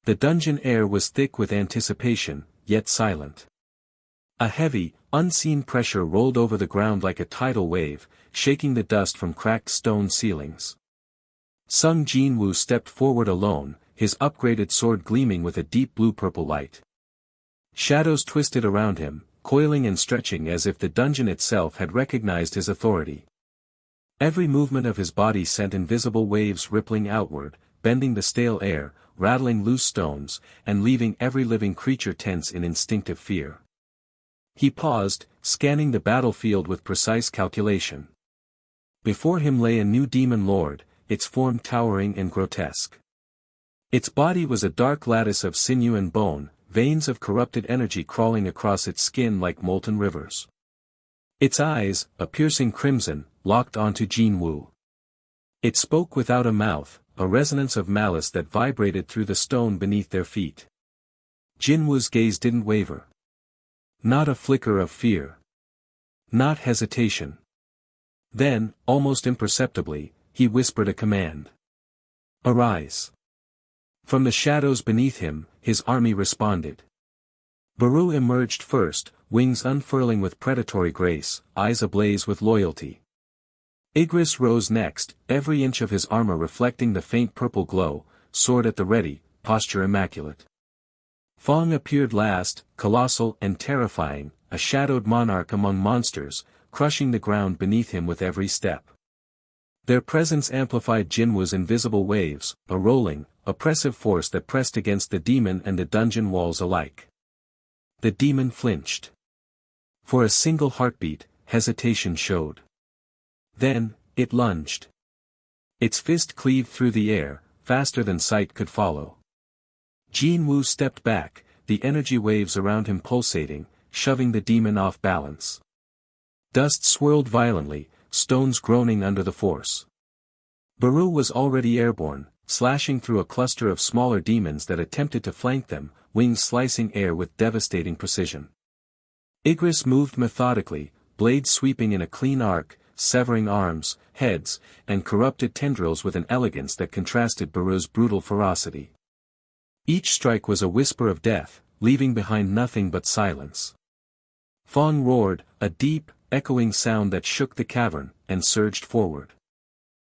The dungeon air was thick with anticipation, yet silent. A heavy, unseen pressure rolled over the ground like a tidal wave, shaking the dust from cracked stone ceilings. Sung Jinwoo stepped forward alone, his upgraded sword gleaming with a deep blue-purple light. Shadows twisted around him, coiling and stretching as if the dungeon itself had recognized his authority. Every movement of his body sent invisible waves rippling outward, bending the stale air, rattling loose stones, and leaving every living creature tense in instinctive fear. He paused, scanning the battlefield with precise calculation. Before him lay a new demon lord, its form towering and grotesque. Its body was a dark lattice of sinew and bone, veins of corrupted energy crawling across its skin like molten rivers. Its eyes, a piercing crimson, locked onto Jinwoo. It spoke without a mouth, a resonance of malice that vibrated through the stone beneath their feet. Jinwoo's gaze didn't waver. Not a flicker of fear. Not hesitation. Then, almost imperceptibly, he whispered a command. Arise. From the shadows beneath him, his army responded. Beru emerged first, wings unfurling with predatory grace, eyes ablaze with loyalty. Igris rose next, every inch of his armor reflecting the faint purple glow, sword at the ready, posture immaculate. Fang appeared last, colossal and terrifying, a shadowed monarch among monsters, crushing the ground beneath him with every step. Their presence amplified Jinwoo's invisible waves, a rolling, oppressive force that pressed against the demon and the dungeon walls alike. The demon flinched. For a single heartbeat, hesitation showed. Then, it lunged. Its fist cleaved through the air, faster than sight could follow. Jinwoo stepped back, the energy waves around him pulsating, shoving the demon off balance. Dust swirled violently, stones groaning under the force. Beru was already airborne, slashing through a cluster of smaller demons that attempted to flank them, wings slicing air with devastating precision. Igris moved methodically, blades sweeping in a clean arc, severing arms, heads, and corrupted tendrils with an elegance that contrasted Beru's brutal ferocity. Each strike was a whisper of death, leaving behind nothing but silence. Fang roared, a deep, echoing sound that shook the cavern, and surged forward.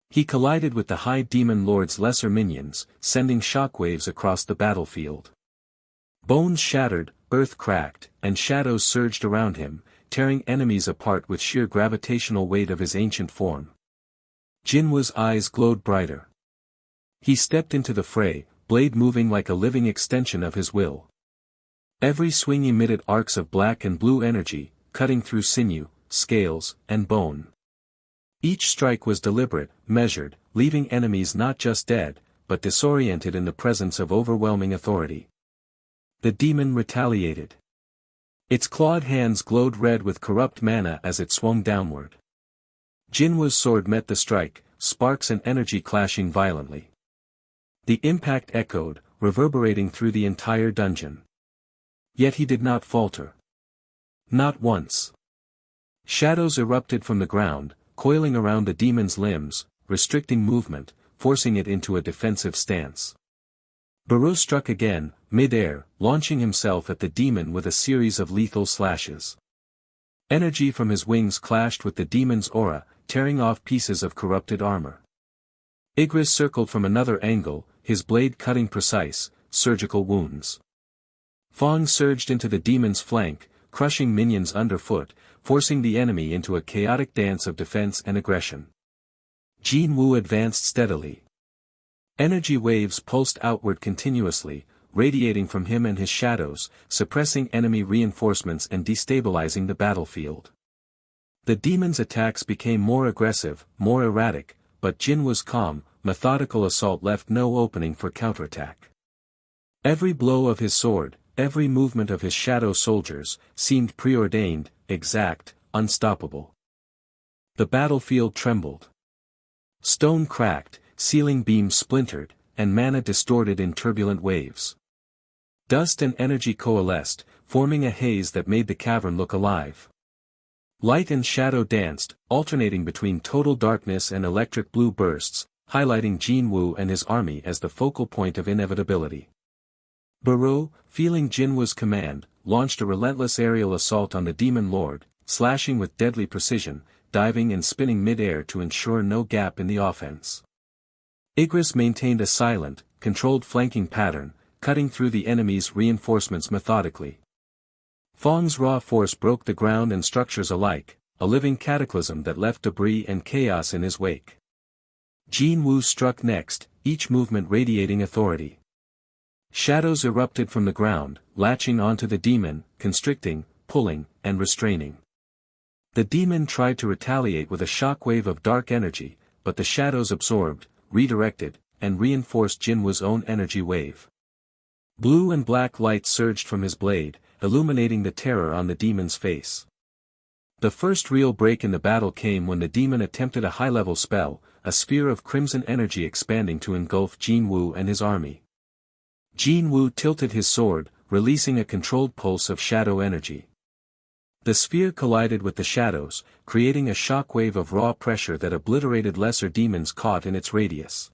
He collided with the High Demon Lord's lesser minions, sending shockwaves across the battlefield. Bones shattered, earth cracked, and shadows surged around him, tearing enemies apart with sheer gravitational weight of his ancient form. Jinwoo's eyes glowed brighter. He stepped into the fray, blade moving like a living extension of his will. Every swing emitted arcs of black and blue energy, cutting through sinew, scales, and bone. Each strike was deliberate, measured, leaving enemies not just dead, but disoriented in the presence of overwhelming authority. The demon retaliated. Its clawed hands glowed red with corrupt mana as it swung downward. Jinwoo's sword met the strike, sparks and energy clashing violently. The impact echoed, reverberating through the entire dungeon. Yet he did not falter. Not once. Shadows erupted from the ground, coiling around the demon's limbs, restricting movement, forcing it into a defensive stance. Beru struck again, mid-air, launching himself at the demon with a series of lethal slashes. Energy from his wings clashed with the demon's aura, tearing off pieces of corrupted armor. Igris circled from another angle, his blade cutting precise, surgical wounds. Fang surged into the demon's flank, crushing minions underfoot, forcing the enemy into a chaotic dance of defense and aggression. Jinwoo advanced steadily. Energy waves pulsed outward continuously, radiating from him and his shadows, suppressing enemy reinforcements and destabilizing the battlefield. The demon's attacks became more aggressive, more erratic, but Jinwoo's calm, methodical assault left no opening for counterattack. Every blow of his sword, every movement of his shadow soldiers, seemed preordained, exact, unstoppable. The battlefield trembled. Stone cracked, ceiling beams splintered, and mana distorted in turbulent waves. Dust and energy coalesced, forming a haze that made the cavern look alive. Light and shadow danced, alternating between total darkness and electric blue bursts, highlighting Jinwoo and his army as the focal point of inevitability. Beru, feeling Jinwoo's command, launched a relentless aerial assault on the demon lord, slashing with deadly precision, diving and spinning mid-air to ensure no gap in the offense. Igris maintained a silent, controlled flanking pattern, cutting through the enemy's reinforcements methodically. Fang's raw force broke the ground and structures alike, a living cataclysm that left debris and chaos in his wake. Jinwoo struck next, each movement radiating authority. Shadows erupted from the ground, latching onto the demon, constricting, pulling, and restraining. The demon tried to retaliate with a shockwave of dark energy, but the shadows absorbed, redirected, and reinforced Jinwoo's own energy wave. Blue and black light surged from his blade, illuminating the terror on the demon's face. The first real break in the battle came when the demon attempted a high-level spell, a sphere of crimson energy expanding to engulf Jinwoo and his army. Jinwoo tilted his sword, releasing a controlled pulse of shadow energy. The sphere collided with the shadows, creating a shockwave of raw pressure that obliterated lesser demons caught in its radius.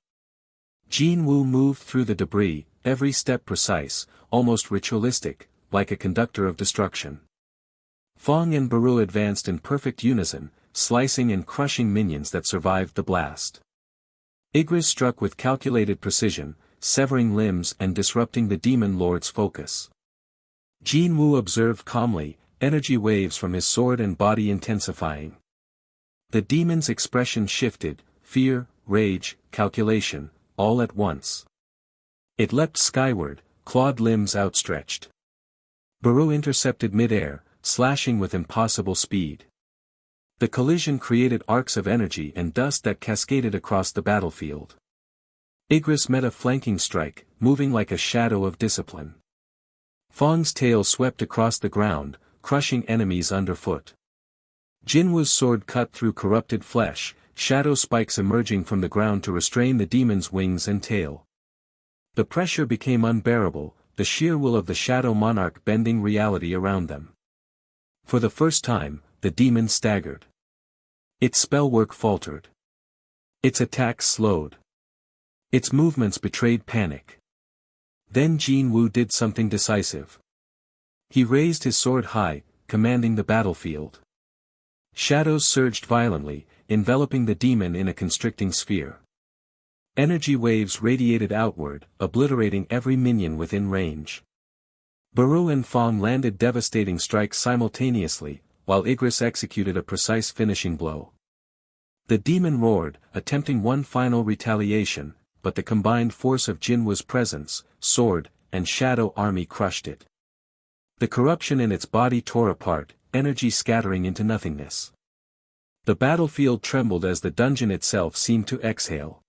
Jinwoo moved through the debris, every step precise, almost ritualistic, like a conductor of destruction. Fang and Beru advanced in perfect unison, slicing and crushing minions that survived the blast. Igris struck with calculated precision, severing limbs and disrupting the demon lord's focus. Jinwoo observed calmly, energy waves from his sword and body intensifying. The demon's expression shifted, fear, rage, calculation, all at once. It leapt skyward, clawed limbs outstretched. Beru intercepted mid-air, slashing with impossible speed. The collision created arcs of energy and dust that cascaded across the battlefield. Igris met a flanking strike, moving like a shadow of discipline. Fang's tail swept across the ground, crushing enemies underfoot. Jinwoo's sword cut through corrupted flesh, shadow spikes emerging from the ground to restrain the demon's wings and tail. The pressure became unbearable, the sheer will of the Shadow Monarch bending reality around them. For the first time, the demon staggered. Its spellwork faltered. Its attacks slowed. Its movements betrayed panic. Then Jinwoo did something decisive. He raised his sword high, commanding the battlefield. Shadows surged violently, enveloping the demon in a constricting sphere. Energy waves radiated outward, obliterating every minion within range. Beru and Fang landed devastating strikes simultaneously, while Igris executed a precise finishing blow. The demon roared, attempting one final retaliation, but the combined force of Jinwoo's presence, sword, and shadow army crushed it. The corruption in its body tore apart, energy scattering into nothingness. The battlefield trembled as the dungeon itself seemed to exhale.